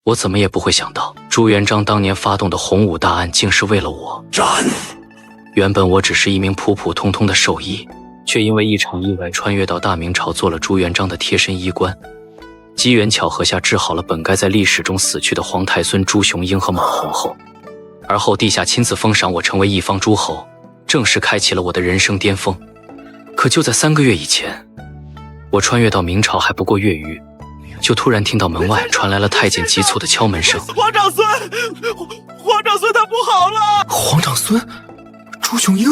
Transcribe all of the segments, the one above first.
我怎么也不会想到，朱元璋当年发动的洪武大案，竟是为了我。斩！原本我只是一名普普通通的兽医，却因为一场意外穿越到大明朝，做了朱元璋的贴身医官。机缘巧合下，治好了本该在历史中死去的皇太孙朱雄英和马皇后。而后陛下亲自封赏我成为一方诸侯，正式开启了我的人生巅峰。可就在3个月以前，我穿越到明朝还不过月余，就突然听到门外传来了太监急促的敲门声。皇长孙，皇长孙他不好了！皇长孙，朱雄英。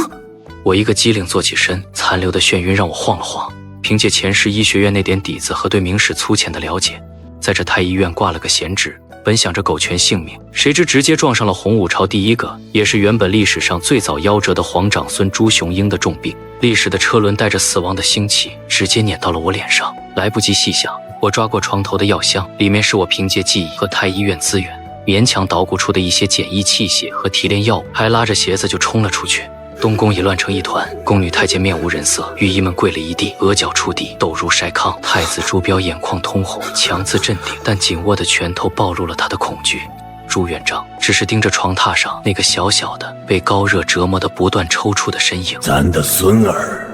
我一个机灵坐起身，残留的眩晕让我晃了晃。凭借前世医学院那点底子和对明史粗浅的了解，在这太医院挂了个闲职，本想着苟全性命，谁知直接撞上了洪武朝第一个，也是原本历史上最早夭折的皇长孙朱雄英的重病。历史的车轮带着死亡的腥气，直接碾到了我脸上。来不及细想，我抓过床头的药箱，里面是我凭借记忆和太医院资源勉强捣鼓出的一些简易器械和提炼药物，还拉着鞋子就冲了出去。东宫已乱成一团，宫女太监面无人色，御医们跪了一地，额角触地，痘如筛糠。太子朱标眼眶通红，强自镇定，但紧握的拳头暴露了他的恐惧。朱元璋只是盯着床榻上那个小小的被高热折磨得不断抽搐的身影。咱的孙儿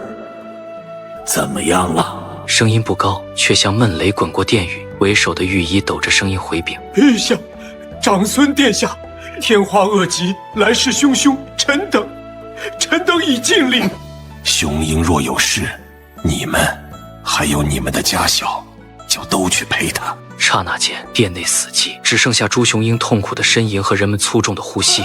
怎么样了？声音不高，却像闷雷滚过电雨。为首的御医抖着声音回禀：陛下，长孙殿下，天花恶疾，来势汹汹，臣等已尽力。雄英若有事，你们还有你们的家小，就都去陪他。刹那间，殿内死寂，只剩下朱雄英痛苦的呻吟和人们粗重的呼吸。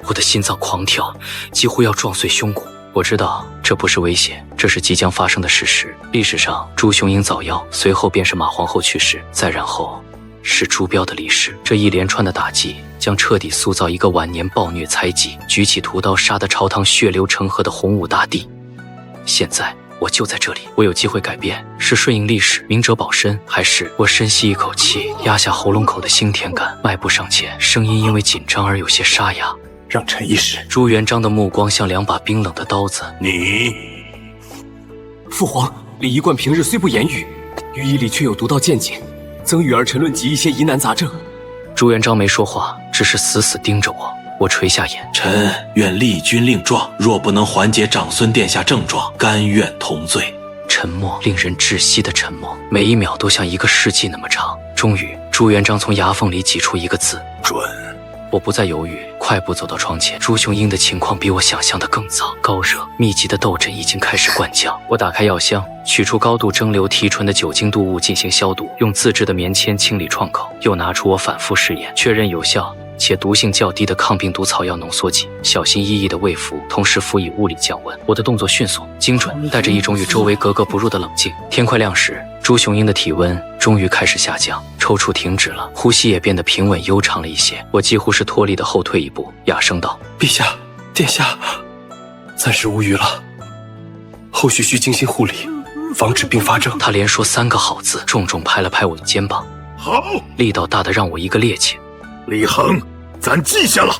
我的心脏狂跳，几乎要撞碎胸骨。我知道这不是威胁，这是即将发生的事实。历史上，朱雄英早夭，随后便是马皇后去世，再然后是朱标的离世。这一连串的打击将彻底塑造一个晚年暴虐猜忌、举起屠刀杀得朝堂血流成河的洪武大帝。现在我就在这里，我有机会改变，是顺应历史，明哲保身，还是……我深吸一口气，压下喉咙口的腥甜感，迈步上前，声音因为紧张而有些沙哑。让臣一试。朱元璋的目光像2把冰冷的刀子。你，父皇，李一贯平日虽不言语，御医里却有独到见解，曾与儿臣论及一些疑难杂症。朱元璋没说话，只是死死盯着我。我垂下眼，臣愿立军令状，若不能缓解长孙殿下症状，甘愿同罪。沉默，令人窒息的沉默，每一秒都像一个世纪那么长。终于，朱元璋从牙缝里挤出一个字：准。我不再犹豫，快步走到窗前。朱雄英的情况比我想象的更糟，高热密集的痘疹已经开始灌浆。我打开药箱，取出高度蒸馏提纯的酒精度物进行消毒，用自制的棉签清理创口，又拿出我反复试验确认有效且毒性较低的抗病毒草药浓缩剂，小心翼翼地喂服，同时辅以物理降温。我的动作迅速精准，带着一种与周围格格不入的冷静。天快亮时，朱雄英的体温终于开始下降，抽搐停止了，呼吸也变得平稳悠长了一些。我几乎是脱力的后退一步，哑声道：陛下，殿下，暂时无虞了，后续需精心护理，防止并发症。他连说3个好字，重重拍了拍我的肩膀，好，力道大得让我一个趔趄。李恒，咱记下了。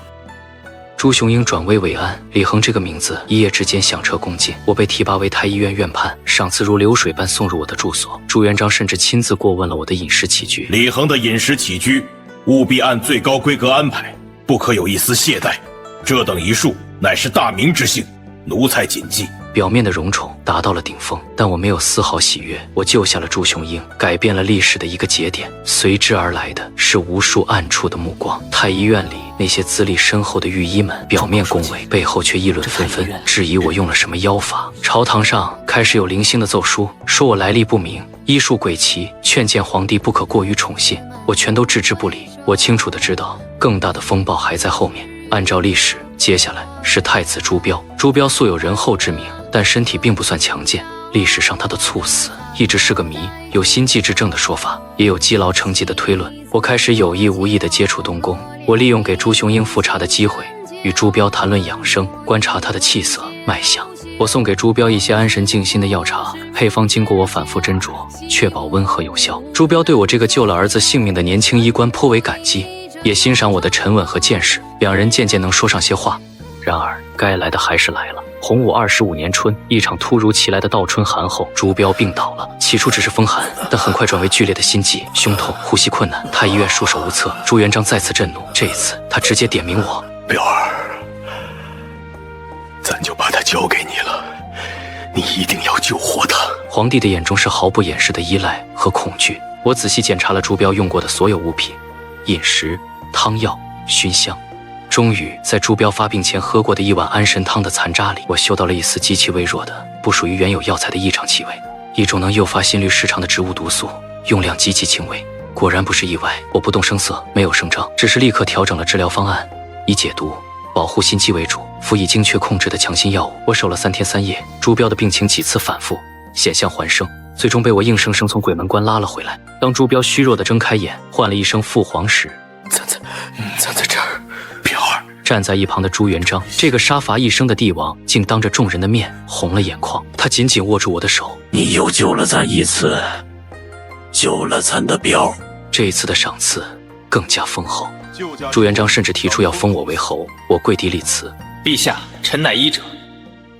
朱雄英转危为安，李恒这个名字一夜之间响彻宫禁。我被提拔为太医院院判，赏赐如流水般送入我的住所。朱元璋甚至亲自过问了我的饮食起居。李恒的饮食起居务必按最高规格安排，不可有一丝懈怠。这等一术乃是大明之幸，奴才谨记。表面的荣宠达到了顶峰，但我没有丝毫喜悦。我救下了朱雄英，改变了历史的一个节点，随之而来的是无数暗处的目光。太医院里那些资历深厚的御医们，表面恭维，背后却议论纷纷，质疑我用了什么妖法。朝堂上开始有零星的奏书，说我来历不明，医术诡奇，劝谏皇帝不可过于宠信。我全都置之不理。我清楚地知道，更大的风暴还在后面。按照历史，接下来是太子朱标。朱标素有仁厚之名，但身体并不算强健。历史上他的猝死一直是个谜，有心悸之症的说法，也有积劳成疾的推论。我开始有意无意地接触东宫，我利用给朱雄英复查的机会，与朱标谈论养生，观察他的气色脉象。我送给朱标一些安神静心的药茶，配方经过我反复斟酌，确保温和有效。朱标对我这个救了儿子性命的年轻医官颇为感激，也欣赏我的沉稳和见识，两人渐渐能说上些话。然而该来的还是来了。洪武25年春，一场突如其来的倒春寒后，朱标病倒了。起初只是风寒，但很快转为剧烈的心悸、胸痛、呼吸困难。太医院束手无策，朱元璋再次震怒。这一次，他直接点名我：“彪儿，咱就把他交给你了，你一定要救活他。”皇帝的眼中是毫不掩饰的依赖和恐惧。我仔细检查了朱标用过的所有物品、饮食、汤药、熏香。终于，在朱标发病前喝过的一碗安神汤的残渣里，我嗅到了一丝极其微弱的、不属于原有药材的异常气味，一种能诱发心律失常的植物毒素，用量极其轻微。果然不是意外，我不动声色，没有声张，只是立刻调整了治疗方案，以解毒、保护心肌为主，辅以精确控制的强心药物。我守了3天3夜，朱标的病情几次反复，险象环生，最终被我硬生生从鬼门关拉了回来。当朱标虚弱地睁开眼，唤了一声父皇时，咱在这儿。站在一旁的朱元璋，这个杀伐一生的帝王，竟当着众人的面红了眼眶。他紧紧握住我的手：“你又救了咱一次，救了咱的彪。”这一次的赏赐更加丰厚。朱元璋甚至提出要封我为侯，我跪地立辞：“陛下，臣乃医者，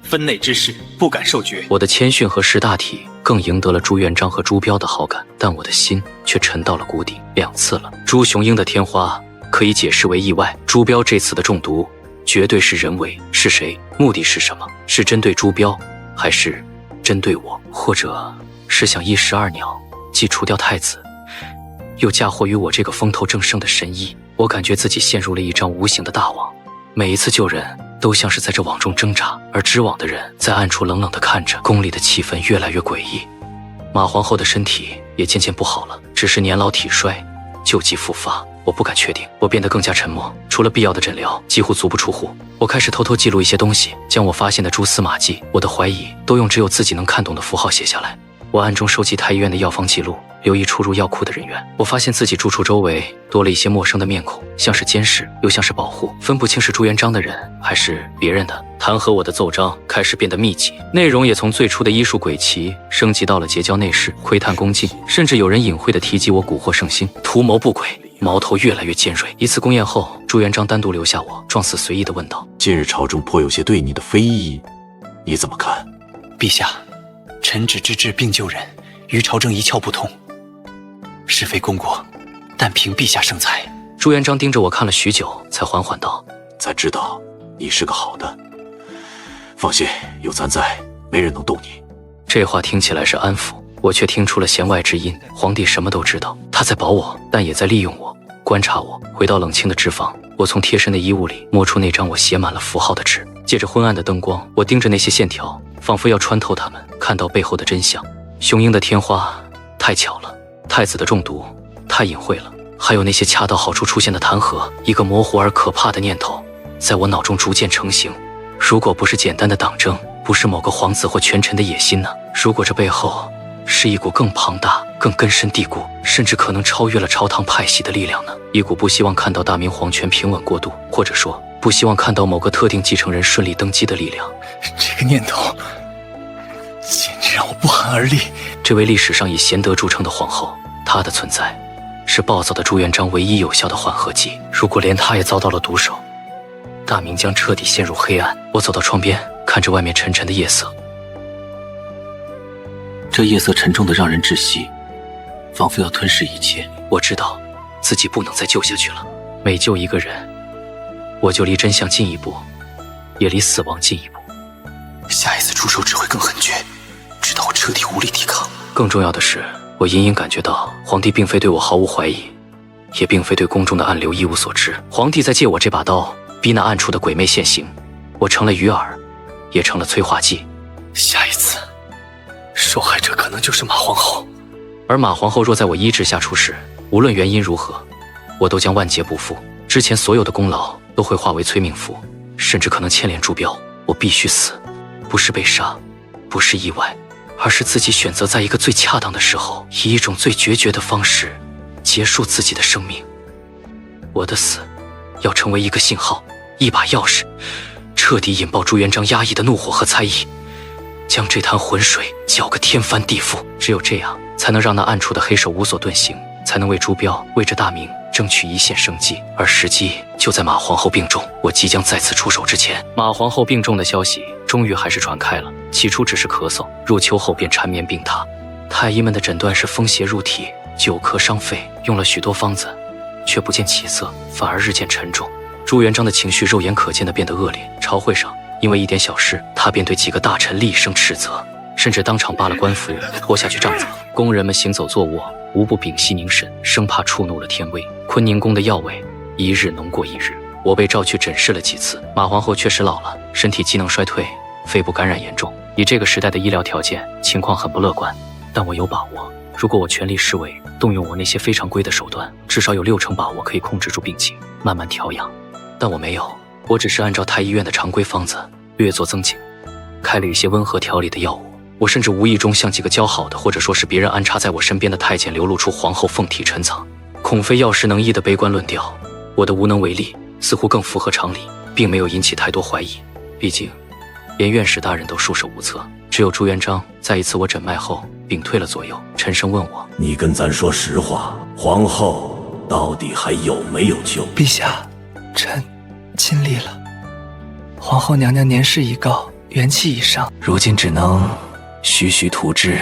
分内之事不敢受决。”我的谦逊和识大体更赢得了朱元璋和朱标的好感，但我的心却沉到了谷底。2次了，朱雄鹰的天花可以解释为意外，朱标这次的中毒绝对是人为。是谁？目的是什么？是针对朱标，还是针对我？或者是想一石二鸟，既除掉太子，又嫁祸于我这个风头正盛的神医？我感觉自己陷入了一张无形的大网，每一次救人都像是在这网中挣扎，而织网的人在暗处冷冷地看着。宫里的气氛越来越诡异，马皇后的身体也渐渐不好了，只是年老体衰，旧疾复发。我不敢确定，我变得更加沉默，除了必要的诊疗，几乎足不出户。我开始偷偷记录一些东西，将我发现的蛛丝马迹、我的怀疑，都用只有自己能看懂的符号写下来。我暗中收集太医院的药方记录，留意出入药库的人员。我发现自己住处周围多了一些陌生的面孔，像是监视，又像是保护，分不清是朱元璋的人还是别人的。弹劾我的奏章开始变得密集，内容也从最初的医术诡奇升级到了结交内侍、窥探宫禁，甚至有人隐晦地提及我蛊惑圣心，图谋不轨，矛头越来越尖锐。一次宫宴后，朱元璋单独留下我，状似随意地问道：“近日朝中颇有些对你的非议，你怎么看？”陛下，臣只知治病救人，于朝政一窍不通，是非功过，但凭陛下圣裁。朱元璋盯着我看了许久，才缓缓道：“才知道你是个好的，放心，有咱在，没人能动你。”这话听起来是安抚，我却听出了弦外之音。皇帝什么都知道，他在保我，但也在利用我，观察我。回到冷清的脂肪，我从贴身的衣物里摸出那张我写满了符号的纸，借着昏暗的灯光，我盯着那些线条，仿佛要穿透它们，看到背后的真相。雄鹰的天花太巧了，太子的中毒太隐晦了，还有那些恰到好处出现的弹劾，一个模糊而可怕的念头在我脑中逐渐成型。如果不是简单的党争，不是某个皇子或权臣的野心呢？如果这背后是一股更庞大、更根深蒂固，甚至可能超越了朝堂派系的力量呢？一股不希望看到大明皇权平稳过渡，或者说不希望看到某个特定继承人顺利登基的力量。这个念头简直让我不寒而栗。这位历史上以贤德著称的皇后，她的存在是暴躁的朱元璋唯一有效的缓和剂。如果连她也遭到了毒手，大明将彻底陷入黑暗。我走到窗边，看着外面沉沉的夜色。这夜色沉重的让人窒息，仿佛要吞噬一切。我知道自己不能再救下去了，每救一个人，我就离真相近一步，也离死亡近一步。下一次出手只会更狠绝，直到我彻底无力抵抗。更重要的是，我隐隐感觉到皇帝并非对我毫无怀疑，也并非对宫中的暗流一无所知。皇帝在借我这把刀，逼那暗处的鬼魅现形。我成了鱼饵，也成了催化剂。下一次受害者可能就是马皇后，而马皇后若在我医治下出事，无论原因如何，我都将万劫不复。之前所有的功劳都会化为催命符，甚至可能牵连朱标。我必须死，不是被杀，不是意外，而是自己选择在一个最恰当的时候，以一种最决绝的方式结束自己的生命。我的死要成为一个信号，一把钥匙，彻底引爆朱元璋压抑的怒火和猜疑，将这滩浑水搅个天翻地覆。只有这样，才能让那暗处的黑手无所遁形，才能为朱标、为这大明争取一线生机。而时机就在马皇后病重，我即将再次出手之前。马皇后病重的消息终于还是传开了。起初只是咳嗽，入秋后便缠绵病榻。太医们的诊断是风邪入体，久咳伤肺，用了许多方子，却不见起色，反而日渐沉重。朱元璋的情绪肉眼可见的变得恶劣。朝会上，因为一点小事，他便对几个大臣厉声斥责，甚至当场扒了官服，脱下去杖责。宫人们行走坐卧，无不屏息凝神，生怕触怒了天威。坤宁宫的药味一日浓过一日。我被召去诊视了几次，马皇后确实老了，身体机能衰退，肺部感染严重。以这个时代的医疗条件，情况很不乐观。但我有把握，如果我全力施为，动用我那些非常规的手段，至少有60%把握可以控制住病情，慢慢调养。但我没有，我只是按照太医院的常规方子略作增减，开了一些温和调理的药物。我甚至无意中向几个交好的，或者说是别人安插在我身边的太监流露出皇后凤体陈藏，恐非药石能医的悲观论调。我的无能为力似乎更符合常理，并没有引起太多怀疑。毕竟连院士大人都束手无策，只有朱元璋在一次我诊脉后屏退了左右，沉声问我：你跟咱说实话，皇后到底还有没有救？陛下，臣尽力了。皇后娘娘年事已高，元气已伤，如今只能徐徐图之，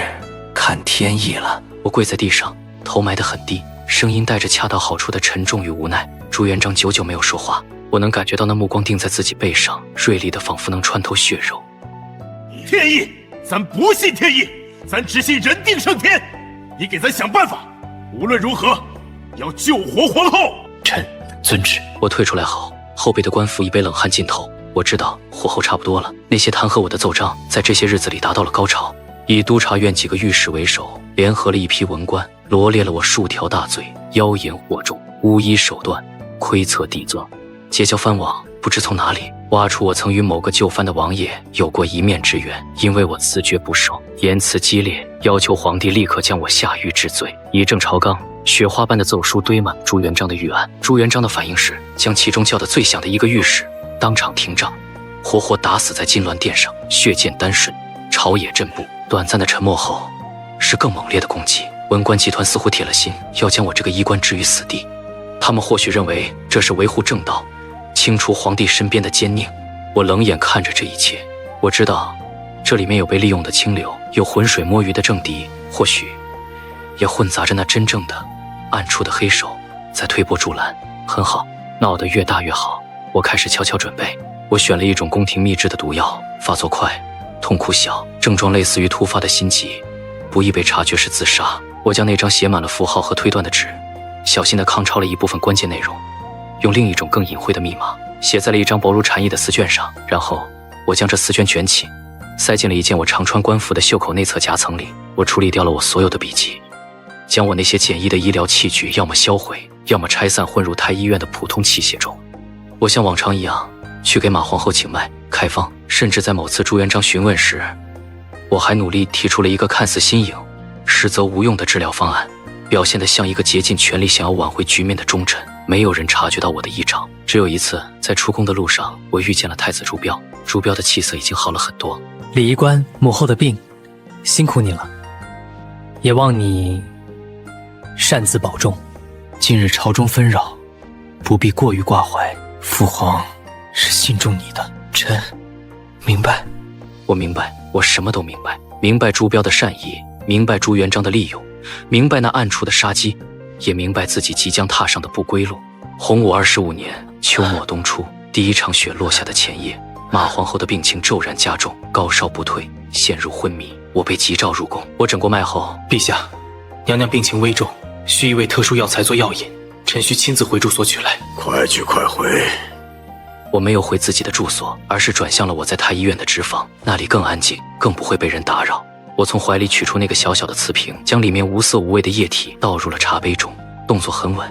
看天意了。我跪在地上，头埋得很低，声音带着恰到好处的沉重与无奈。朱元璋久久没有说话，我能感觉到那目光定在自己背上，锐利的仿佛能穿透血肉。天意，咱不信天意，咱只信人定胜天。你给咱想办法，无论如何要救活皇后。臣遵旨。我退出来后，后背的官服已被冷汗浸透。我知道火候差不多了。那些弹劾我的奏章在这些日子里达到了高潮，以督察院几个御史为首，联合了一批文官，罗列了我数条大罪：妖言惑众、巫医手段、窥测地窖。结交藩王不知从哪里挖出我曾与某个就藩的王爷有过一面之缘，因为我自觉不受，言辞激烈，要求皇帝立刻将我下狱治罪。以正朝纲，雪花般的奏书堆满朱元璋的御案。朱元璋的反应是将其中叫得最响的一个御史当场停杖，活活打死在金銮殿上，血溅丹顺，朝野震怖。短暂的沉默后，是更猛烈的攻击。文官集团似乎铁了心要将我这个医官置于死地，他们或许认为这是维护正道，清除皇帝身边的奸佞。我冷眼看着这一切，我知道这里面有被利用的清流，有浑水摸鱼的政敌，或许也混杂着那真正的暗处的黑手在推波助澜。很好，闹得越大越好。我开始悄悄准备。我选了一种宫廷秘制的毒药，发作快，痛苦小，症状类似于突发的心疾，不易被察觉是自杀。我将那张写满了符号和推断的纸小心地抗抄了一部分关键内容，用另一种更隐晦的密码写在了一张薄如蝉翼的丝绢上，然后我将这丝绢卷起，塞进了一件我常穿官服的袖口内侧夹层里。我处理掉了我所有的笔记，将我那些简易的医疗器具要么销毁，要么拆散混入太医院的普通器械中。我像往常一样去给马皇后请脉开方，甚至在某次朱元璋询问时，我还努力提出了一个看似新颖实则无用的治疗方案，表现得像一个竭尽全力想要挽回局面的忠臣。没有人察觉到我的异常。只有一次，在出宫的路上，我遇见了太子朱标。朱标的气色已经好了很多。李医官，母后的病，辛苦你了，也望你擅自保重。近日朝中纷扰，不必过于挂怀。父皇是信重你的，臣明白。我明白，我什么都明白。明白朱标的善意，明白朱元璋的利用，明白那暗处的杀机，也明白自己即将踏上的不归路。洪武25年秋末冬初，第一场雪落下的前夜，马皇后的病情骤然加重，高烧不退，陷入昏迷。我被急召入宫。我诊过脉后，陛下，娘娘病情危重，需一味特殊药材做药引，臣需亲自回住所取来。快去快回。我没有回自己的住所，而是转向了我在太医院的职房，那里更安静，更不会被人打扰。我从怀里取出那个小小的瓷瓶，将里面无色无味的液体倒入了茶杯中，动作很稳，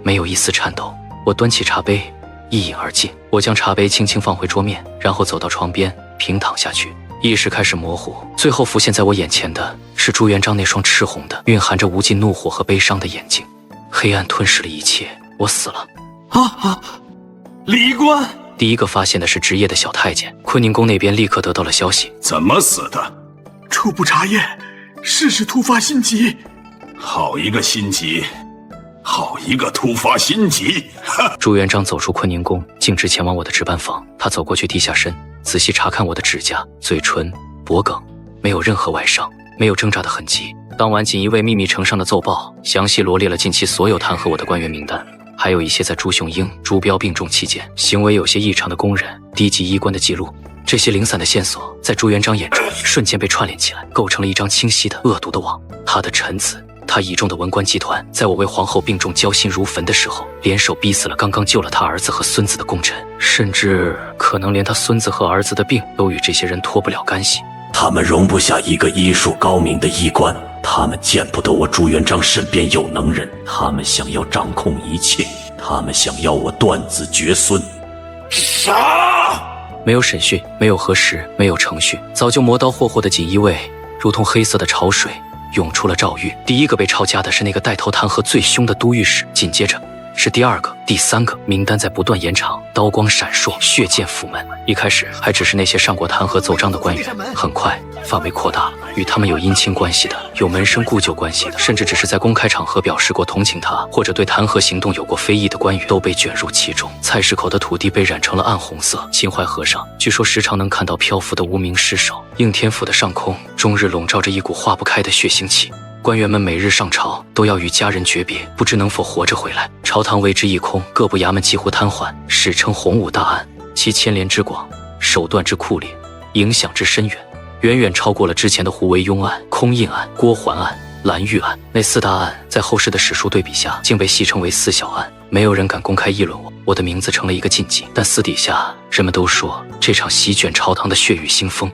没有一丝颤抖。我端起茶杯，一饮而尽。我将茶杯轻轻放回桌面，然后走到床边，平躺下去。意识开始模糊，最后浮现在我眼前的是朱元璋那双赤红的、蕴含着无尽怒火和悲伤的眼睛。黑暗吞噬了一切，我死了。李官，第一个发现的是职业的小太监。坤宁宫那边立刻得到了消息。怎么死的？初步查验，是突发心疾。好一个心疾，好一个突发心疾！朱元璋走出坤宁宫，径直前往我的值班房。他走过去，低下身，仔细查看我的指甲、嘴唇、脖颈，没有任何外伤，没有挣扎的痕迹。当晚，锦衣卫秘密呈上的奏报，详细罗列了近期所有弹劾我的官员名单，还有一些在朱雄英、朱标病重期间行为有些异常的工人、低级医官的记录。这些零散的线索，在朱元璋眼中瞬间被串联起来，构成了一张清晰的恶毒的网。他的臣子，他倚重的文官集团，在我为皇后病重焦心如焚的时候，联手逼死了刚刚救了他儿子和孙子的功臣，甚至可能连他孙子和儿子的病都与这些人脱不了干系。他们容不下一个医术高明的医官，他们见不得我朱元璋身边有能人，他们想要掌控一切，他们想要我断子绝孙。杀！没有审讯，没有核实，没有程序，早就磨刀霍霍的锦衣卫，如同黑色的潮水涌出了诏狱。第一个被抄家的是那个带头弹劾最凶的都御史，紧接着是第二个、第三个，名单在不断延长，刀光闪烁，血溅府门。一开始还只是那些上过弹劾奏章的官员，很快范围扩大了，与他们有姻亲关系的，有门生故旧关系的，甚至只是在公开场合表示过同情他，或者对弹劾行动有过非议的官员，都被卷入其中。菜市口的土地被染成了暗红色，秦淮河上据说时常能看到漂浮的无名尸首，应天府的上空终日笼罩着一股化不开的血腥气。官员们每日上朝都要与家人诀别，不知能否活着回来。朝堂为之一空，各部衙门几乎瘫痪，史称洪武大案。其牵连之广，手段之酷烈，影响之深远，远远超过了之前的胡惟庸案、空印案、郭桓案、蓝玉案。那四大案在后世的史书对比下，竟被戏称为四小案。没有人敢公开议论我的名字成了一个禁忌，但私底下人们都说，这场席卷朝堂的血雨腥风，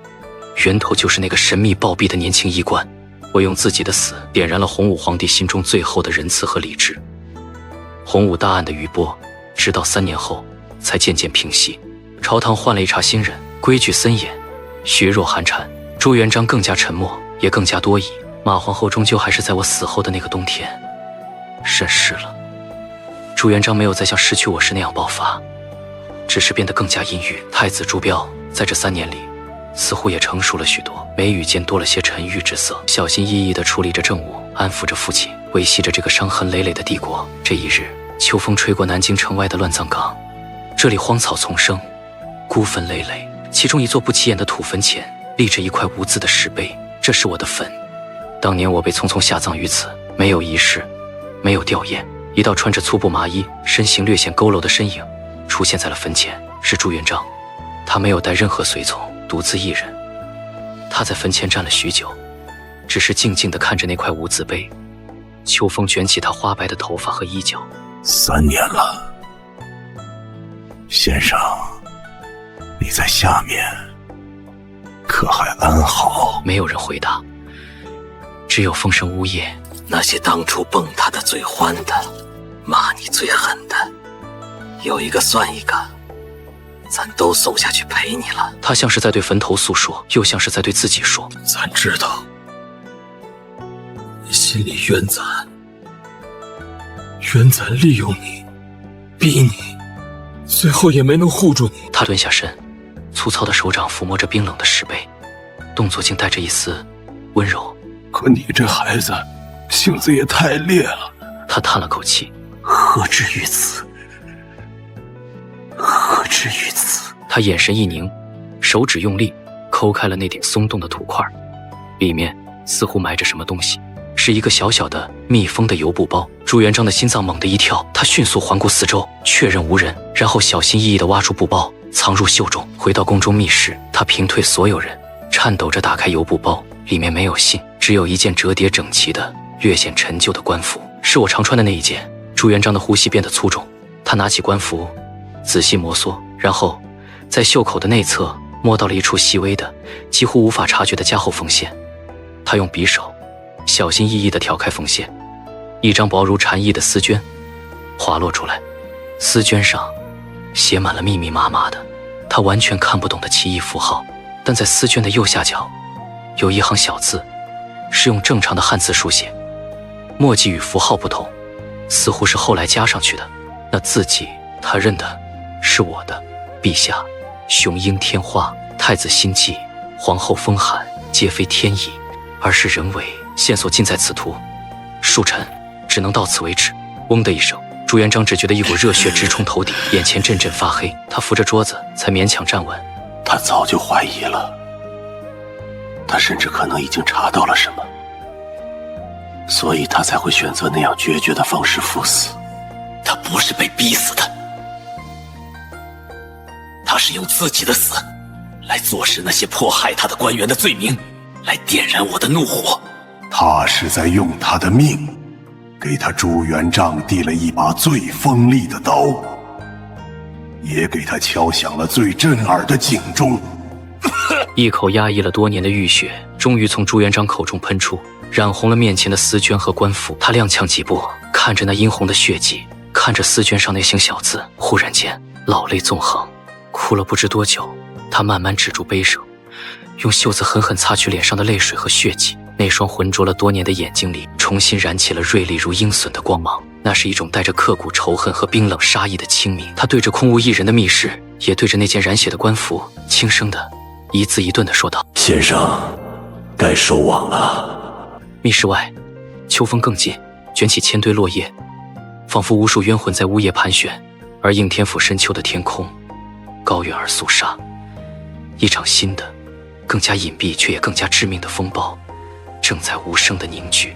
源头就是那个神秘暴毙的年轻医官。我用自己的死点燃了洪武皇帝心中最后的仁慈和理智。洪武大案的余波，直到3年后才渐渐平息。朝堂换了一茬新人，规矩森严，虚弱寒蝉。朱元璋更加沉默，也更加多疑。马皇后终究还是在我死后的那个冬天逝世了。朱元璋没有再像失去我时那样爆发，只是变得更加阴郁。太子朱标在这3年里似乎也成熟了许多，眉宇间多了些沉郁之色，小心翼翼地处理着政务，安抚着父亲，维系着这个伤痕累累的帝国。这一日，秋风吹过南京城外的乱葬岗，这里荒草丛生，孤坟累累，其中一座不起眼的土坟前立着一块无字的石碑，这是我的坟。当年我被匆匆下葬于此，没有仪式，没有吊唁。一道穿着粗布麻衣、身形略显佝偻的身影出现在了坟前，是朱元璋。他没有带任何随从，独自一人。他在坟前站了许久，只是静静地看着那块无字碑。秋风卷起他花白的头发和衣角。3年了，先生，你在下面可还安好？没有人回答，只有风声呜咽。那些当初蹦他的最欢的，骂你最狠的，有一个算一个，咱都送下去陪你了。他像是在对坟头诉说，又像是在对自己说。咱知道你心里冤咱，冤咱利用你，逼你，最后也没能护住你。他蹲下身，粗糙的手掌抚摸着冰冷的石碑，动作竟带着一丝温柔。可你这孩子性子也太烈了。他叹了口气，何至于此？何至于此？他眼神一凝，手指用力抠开了那顶松动的土块，里面似乎埋着什么东西，是一个小小的密封的油布包。朱元璋的心脏猛地一跳，他迅速环顾四周，确认无人，然后小心翼翼地挖出布包，藏入袖中。回到宫中密室，他平退所有人，颤抖着打开油布包，里面没有信，只有一件折叠整齐的略显陈旧的官服，是我常穿的那一件。朱元璋的呼吸变得粗重，他拿起官服仔细摩挲，然后在袖口的内侧摸到了一处细微的几乎无法察觉的加厚缝线。他用匕首小心翼翼地挑开缝线，一张薄如蝉翼的丝绢滑落出来，丝绢上写满了密密麻麻的他完全看不懂的奇异符号，但在丝绢的右下角有一行小字，是用正常的汉字书写，墨迹与符号不同，似乎是后来加上去的。那字迹他认的是我的：陛下，雄鹰天花，太子心悸，皇后风寒，皆非天意，而是人为。线索尽在此图，恕臣只能到此为止。嗡的一声，朱元璋只觉得一股热血直冲头顶，眼前阵阵发黑。他扶着桌子才勉强站稳，他早就怀疑了，他甚至可能已经查到了什么，所以他才会选择那样决绝的方式赴死。他不是被逼死的，他是用自己的死来坐实那些迫害他的官员的罪名，来点燃我的怒火。他是在用他的命给他朱元璋递了一把最锋利的刀，也给他敲响了最震耳的警钟。一口压抑了多年的浴血终于从朱元璋口中喷出，染红了面前的丝绢和官服。他踉跄几步，看着那殷红的血迹，看着丝绢上那行小字，忽然间老泪纵横，哭了不知多久。他慢慢止住悲声，用袖子狠狠擦去脸上的泪水和血迹。那双浑浊了多年的眼睛里重新燃起了锐利如鹰隼的光芒，那是一种带着刻骨仇恨和冰冷杀意的清明。他对着空无一人的密室，也对着那件染血的官服，轻声的一字一顿地说道：“先生，该收网了。”密室外，秋风更近，卷起千堆落叶，仿佛无数冤魂在呜咽盘旋。而应天府深秋的天空，高远而肃杀。一场新的、更加隐蔽却也更加致命的风暴，正在无声的凝聚。